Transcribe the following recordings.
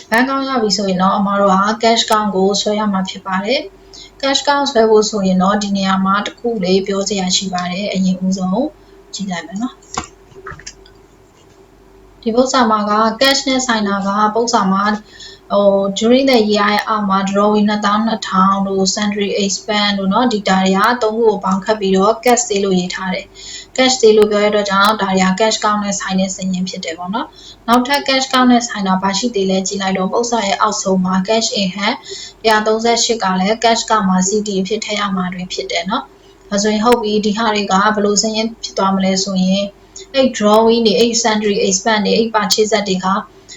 bank account ရပြီဆိုရင်တော့အမတို့က cash account ကိုဆွဲရမှာဖြစ်ပါတယ် cash account ဆွဲဖို့ဆိုရင်တော့ဒီနေရာမှာတစ်ခုလေးပြောစရာရှိပါတယ်အရင်ဦးဆုံးကြည့်လိုက်မယ်နော်ဒီပု္ပ္ပာမှာက cash နဲ့ဆိုင်တာကပု္ပ္ပာမှာduring the year ရဲ့အောက်မှာ drawing 22,000လို့ sundry expense လို့เนาะဒီတာတွေကသုံးခုကိုပေါင်းခတ်ပြီးတော့ cash သေးလို့ရေးထားတယ် cash သေးလို့ပြောရတဲ့အတွက်ကြောင့်ဒါတွေက cash account နဲ့ဆိုင်တဲ့စာရင်းဖြစ်တယ်ပေါ့နော်နောက်ထပ် cash account နဲ့ဆိုင်တာဘာရှိသေးလဲကြည့်လိုက်တော့ပု္ပ္ပာရဲ့အောက်ဆုံးမှာ cash in hand 138ကလည်း cash account မှာ CD ဖြစ်ထည့်ရမှာတွေဖြစ်တယ်เนาะဒါဆိုရင်ဟုတ်ပြီဒီဟာတွေကဘယ်လိုစာရင်းဖြစ်သွားမလဲဆိုရင်အဲ့ drawing တွေအဲ့ sundry expense တွေအဲ့ purchase တွေက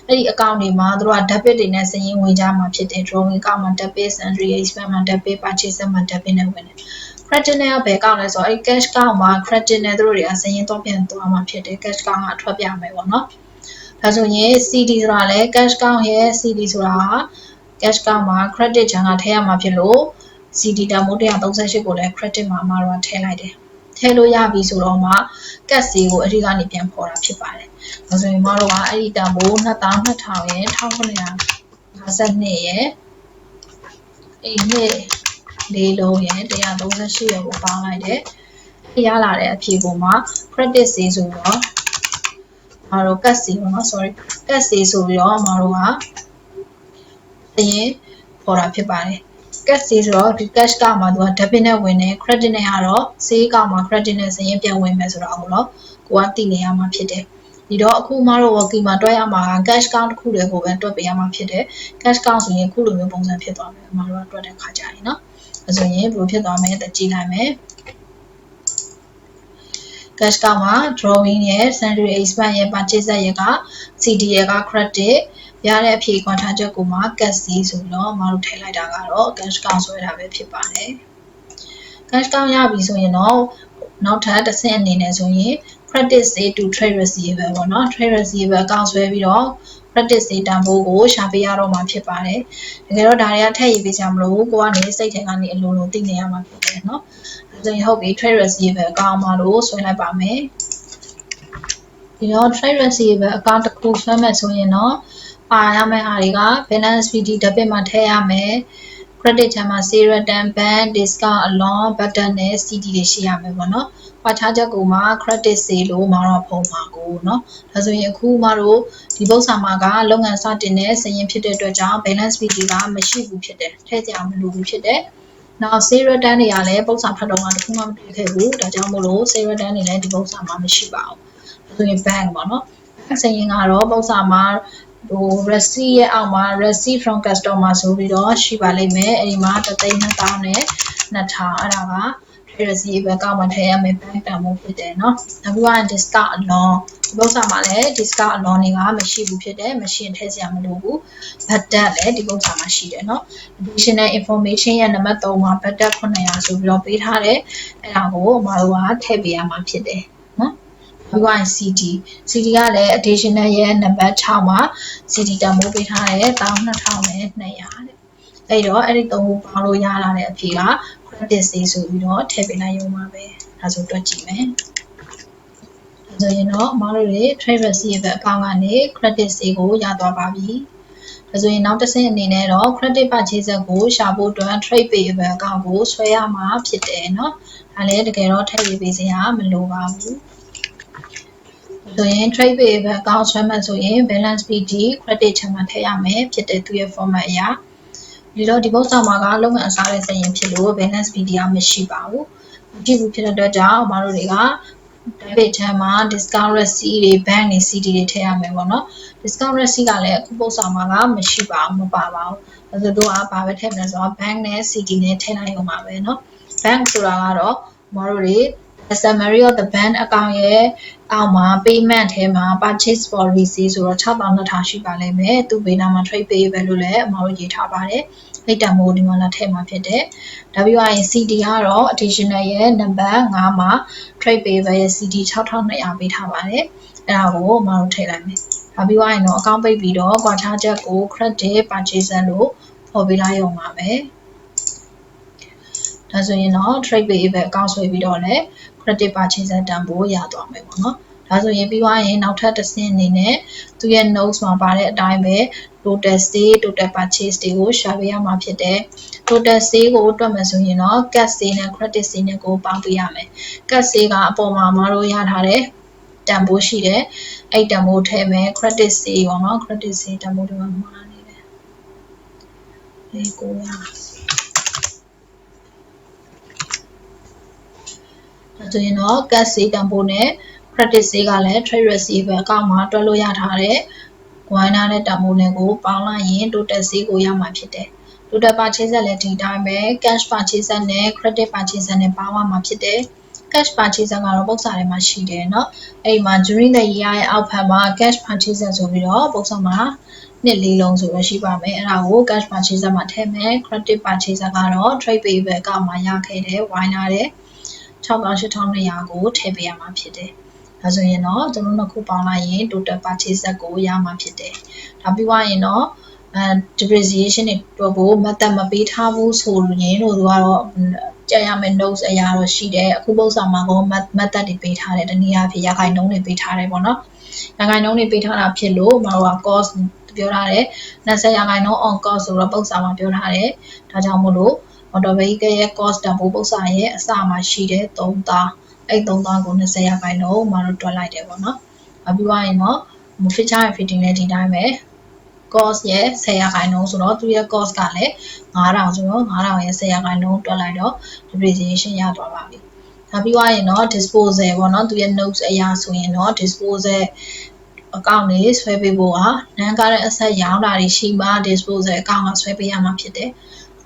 အဲ့ဒီ account တွေမှာသူတို့က debit တွေနဲ့စာရင်းဝင်ကြမှာဖြစ်တယ် drawing account မှာ debit sundry expense မှာ debit purchase မှာ debit နဲ့ဝင်တယ် credit နဲ့ဘယ် account လဲဆိုတော့အဲ့ cash account မှာ credit နဲ့သူတို့တွေကစာရင်းတော့ပြန်သွားမှာဖြစ်တယ် cash account ကအထွက်ပြမယ်ပေါ့နော်ဒါဆိုရင် CD ဆိုတာလဲ cash account ရဲ့ CD ဆိုတာ cash account မှာ credit ချမ်းကထည့်ရမှာဖြစ်လို့ CD တန်ဖိုး138ကိုလည်း credit မှာအမတို့ကထည့်လိုက်တယ်ထည့်လို့ရပြီဆိုတော့မှ cash စီကိုအဓိကနေပြန်ဖော်တာဖြစ်ပါတယ်ဒါဆိုရင်အမတို့ကအဲ့ဒီတန်ဖိုး22,000ရဲ့1952ရဲ့အဲ့နှစ်လေးလုံးရဲ့138ရဲ့ကိုပေါင်းလိုက်တယ်ရလာတဲ့အဖြေပေါ်မှာ credit စီဆိုတော့အမတို့ cash စီပေါ့နော် sorry cash စီဆိုပြီးတော့အမတို့ကသရင်ပေါ်တာဖြစ်ပါတယ် cash စီဆိုတော့ဒီ cash ကမှသူက debit နဲ့ဝင်တယ် credit နဲ့ကတော့ sale ကမှ credit နဲ့စာရင်းပြန်ဝင်မယ်ဆိုတော့ကိုတော့ကိုကသိနေရမှာဖြစ်တယ်ဒီတော့အခုမှတော့ working မှာတွက်ရမှာ cash account တစ်ခုတည်းကိုပဲတွက်ပေးရမှာဖြစ်တယ် cash account ဆိုရင်အခုလိုမျိုးပုံစံဖြစ်သွားမယ်အမတို့ကတွက်တဲ့ခါကြရင်เนาะဒါဆိုရင်ဘယ်လိုဖြစ်သွားမလဲတကြည့်လိုက်မယ် cash account မှာ drawing ရဲ့ sundry expense ရဲ့ purchase ရဲ့က CD ရဲ့က credit ရတဲ့အဖြေခွန်ထားချက်ကိုမှ cash စီဆိုပြီးတော့အမတို့ထည့်လိုက်တာကတော့ cash account ဆွဲတာပဲဖြစ်ပါတယ် cash account ရပြီဆိုရင်တော့နောက်ထပ်တစ်ဆင့်အနေနဲ့ဆိုရင် credit sale to trade receivable ပေါ့နော် trade receivable account ဆွဲပြီးတော့ credit sale တန်ဖိုးကိုရှာပေးရတော့မှာဖြစ်ပါတယ်တကယ်တော့ဒါတွေကထည့်ရေးပေးကြမလို့ကိုကနေစိတ်ထဲကနေအလိုလိုသိနေရမှာဖြစ်တယ်เนาะဒါဆိုရင်ဟုတ်ပြီ trade receivable account မှာလို့ဆွဲလိုက်ပါမယ်ဒီတော့ trade receivable account တစ်ခုဆွဲမယ်ဆိုရင်တော့ပါရမယ့်ဟာတွေက balance PD debit မှာထည့်ရမယ် credit ချမ်းမှာ sale return bank discount allowance button နဲ့ CD တွေရှိရမယ်ပေါ့နော်။ခွာခြားချက်ကိုမှ credit sale လို့မတော့ဖုံပါကိုเนาะ။ဒါဆိုရင်အခုမှတို့ဒီပု္ပ္ပာမှာကလုပ်ငန်းစတင်တဲ့စာရင်းဖြစ်တဲ့အတွက်ကြောင့် balance PD ကမရှိဘူးဖြစ်တယ်။ထည့်ကြအောင်မလိုဘူးဖြစ်တယ်။နောက် sale return တွေကလည်းပု္ပ္ပာဖတ်တော့မှတခုမှမတွေ့ခဲ့ဘူး။ဒါကြောင့်မို့လို့ sale return တွေလည်းဒီပု္ပ္ပာမှာမရှိပါဘူး။ဒါဆိုရင် bank ပေါ့နော်။စာရင်းကတော့ပု္ပ္ပာမှာreceipt ရဲ့အောက်မှာ receipt from customer ဆိုပြီးတော့ရှိပါလိမ့်မယ်အဲဒီမှာ3,200နဲ့2,000အဲ့ဒါက trade receivable ကောက်မှထည့်ရမယ် bank တန်ဖိုးဖြစ်တယ်เนาะအခုက discount allowance ဒီပု္ပ္ပာမှာလည်း discount allowance တွေကမရှိဘူးဖြစ်တယ်မရှိရင်ထည့်စရာမလိုဘူး budget လည်းဒီပု္ပ္ပာမှာရှိတယ်เนาะ additional information ရဲ့နံပါတ်3မှာ budget 900ဆိုပြီးတော့ပေးထားတယ်အဲ့ဒါကိုအမတို့ကထည့်ပေးရမှာဖြစ်တယ်เนาะပြီးတော့ CD ကလည်း additional ရဲ့နံပါတ်6မှာ CD တန်ဖိုးပေးထားတယ်12,200တဲ့အဲ့တော့အဲ့ဒီ3ခုပေါင်းလို့ရလာတဲ့အဖြေက credit sale ဆိုပြီးတော့ထည့်ပေးလိုက်ရုံပါပဲဒါဆိုတွက်ကြည့်မယ်ဒါဆိုရင်တော့အမတို့တွေ trade receivable account ကနေ credit sale ကိုရသွားပါပြီဒါဆိုရင်နောက်တစ်ဆင့်အနေနဲ့တော့ credit purchase ကိုရှာဖို့အတွက် trade payable account ကိုဆွဲရမှာဖြစ်တယ်เนาะဒါလည်းတကယ်တော့ထည့်ရေးပေးစရာမလိုပါဘူးဆိုရင် trade payable account ဆွဲမှဆိုရင် balance PD credit ချမ်းမှာထည့်ရမယ်ဖြစ်တဲ့သူရဲ့ format အရာဒီတော့ဒီပု္ပ္ပာမှာကလုပ်ငန်းအစားတဲ့စာရင်းဖြစ်လို့ balance PD ကမရှိပါဘူးဒီဘူးဖြစ်တဲ့အတွက်ကြောင့်အမတို့တွေက debit ချမ်းမှာ discount receipt တွေ bank တွေ CD တွေထည့်ရမယ်ပေါ့နော် discount receipt ကလည်းအခုပု္ပ္ပာမှာကမရှိပါဘူးမပါပါဘူးဒါဆိုတော့ဘာပဲထည့်မလဲဆိုတော့ bank နဲ့ CD နဲ့ထည့်လိုက်ရုံပါပဲเนาะ bank ဆိုတာကတော့အမတို့တွေ summary of the bank account ရဲ့အောက်မှာ payment ထဲမှာ purchase for receipt ဆိုတော့6,200ရှိပါလိမ့်မယ်သူ့ဘေးနားမှာ trade payable လို့လည်းအမတို့ရေးထားပါတယ်အဲ့တန်မိုးဒီမှာလာထည့်မှာဖြစ်တယ် WIN CD ကတော့ additional ရဲ့နံပါတ်5မှာ trade payable ရဲ့ CD 6,200ပေးထားပါတယ်အဲ့ဒါကိုအမတို့ထည့်လိုက်မယ်ဒါပြီးသွားရင်တော့အကောင့်ပိတ်ပြီးတော့ကွာခြားချက်ကို credit purchase လို့ပေါ်ပေးလိုက်ရုံပါပဲဒါဆိုရင်တော့ trade payable အကောင့်ဆွဲပြီးတော့လည်း credit purchase တန်ဖိုးရသွားမယ်ပေါ့နော်ဒါဆိုရင်ပြီးသွားရင်နောက်ထပ်တစ်ဆင့်အနေနဲ့သူရဲ့ notes မှာပါတဲ့အတိုင်းပဲ total sale total purchase တွေကိုရှာပေးရမှာဖြစ်တယ် total sale ကိုတွက်မယ်ဆိုရင်တော့ cash sale နဲ့ credit sale နဲ့ကိုပေါင်းပေးရမယ် cash sale ကအပေါ်မှာမတို့ရထားတဲ့တန်ဖိုးရှိတယ်အဲ့တန်ဖိုးထည့်မယ် credit sale ပေါ့နော် credit sale တန်ဖိုးတွေမှာမှားနေတယ်ကိုရဒါဆိုရင်တော့ cash sale တန်ဖိုးနဲ့ credit sale ကလည်း trade receivable အကောင့်မှာတွက်လို့ရထားတဲ့ဝိုင်းနာတဲ့တန်ဖိုးနဲ့ကိုပေါင်းလိုက်ရင် total sale ကိုရမှာဖြစ်တယ် total purchase လည်းဒီတိုင်းပဲ cash purchase နဲ့ credit purchase နဲ့ပေါင်းရမှာဖြစ်တယ် cash purchase ကတော့ပုံစံထဲမှာရှိတယ်เนาะအဲ့မှာ during the year ရဲ့အောက်ဖက်မှာ cash purchase ဆိုပြီးတော့ပုံစံမှာနှစ်လေးလုံးဆိုရရှိပါမယ်အဲ့ဒါကို cash purchase မှာထည့်မယ် credit purchase ကတော့ trade payable အကောင့်မှာရခဲ့တဲ့ဝိုင်းနာတဲ့6,8200ကိုထည့်ပေးရမှာဖြစ်တယ်ဒါဆိုရင်တော့ကျွန်တော်တို့ခုပေါင်းလိုက်ရင် total purchase ကိုရမှာဖြစ်တယ်ဒါပြီးသွားရင်တော့depreciation တွေတော့ကို method မပေးထားဘူးဆိုရင်တို့ကတော့ကြာရမယ် notes အရာတော့ရှိတယ်အခုပုံစံမှာကော method တွေပေးထားတယ်တနည်းအားဖြင့်ရခိုင်နှုန်းတွေပေးထားတယ်ပေါ့နော်ရခိုင်နှုန်းတွေပေးထားတာဖြစ်လို့မတို့က cost ပြောထားတယ်20ရာခိုင်နှုန်း on cost ဆိုတော့ပုံစံမှာပြောထားတယ်ဒါကြောင့်မို့လို့ motor vehicle ရဲ့ cost တန်ဖိုးပုံစံရဲ့အစမှာရှိတဲ့3000အဲ့3000ကို20ရာခိုင်နှုန်းမတို့တွက်လိုက်တယ်ပေါ့နော်ပြီးသွားရင်တော့ feature and fitting နဲ့ဒီတိုင်းပဲ cost ရဲ့10ရာခိုင်နှုန်းဆိုတော့သူရဲ့ cost ကလည်း9000ဆိုတော့9000ရဲ့10ရာခိုင်နှုန်းတွက်လိုက်တော့ depreciation ရသွားပါပြီဒါပြီးသွားရင်တော့ disposal ပေါ့နော်သူရဲ့ notes အရာဆိုရင်တော့ disposal အကောင့်လေးဆွဲပေးဖို့က non current asset ရောင်းတာတွေရှိမှ disposal အကောင့်ကဆွဲပေးရမှာဖြစ်တယ်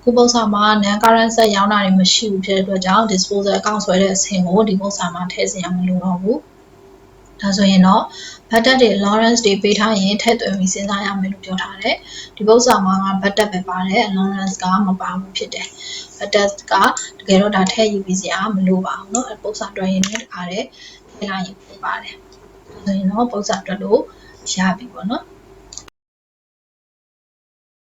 ခုပုံစံမှာ non current asset ရောင်းတာတွေမရှိဘူးဖြစ်တဲ့အတွက်ကြောင့် disposal အကောင့်ဆွဲတဲ့အဆင့်ကိုဒီပုံစံမှာထည့်စရာမလိုတော့ဘူးဒါဆိုရင်တော့ budget တွေ allowance တွေပေးထားရင်ထည့်သွင်းပြီးစဉ်းစားရမယ်လို့ပြောထားတယ်ဒီပုံစံမှာက budget ပဲပါတယ် allowance ကမပါဘူးဖြစ်တယ် budget ကတကယ်တော့ဒါထည့်ယူပြီးစရာမလိုပါဘူးเนาะပုံစံတွက်ရင်လည်းတခါတည်းထည့်လိုက်ရင်ဖြစ်ပါတယ်ဒါဆိုရင်တော့ပုံစံတွက်လို့ရပြီပေါ့နော်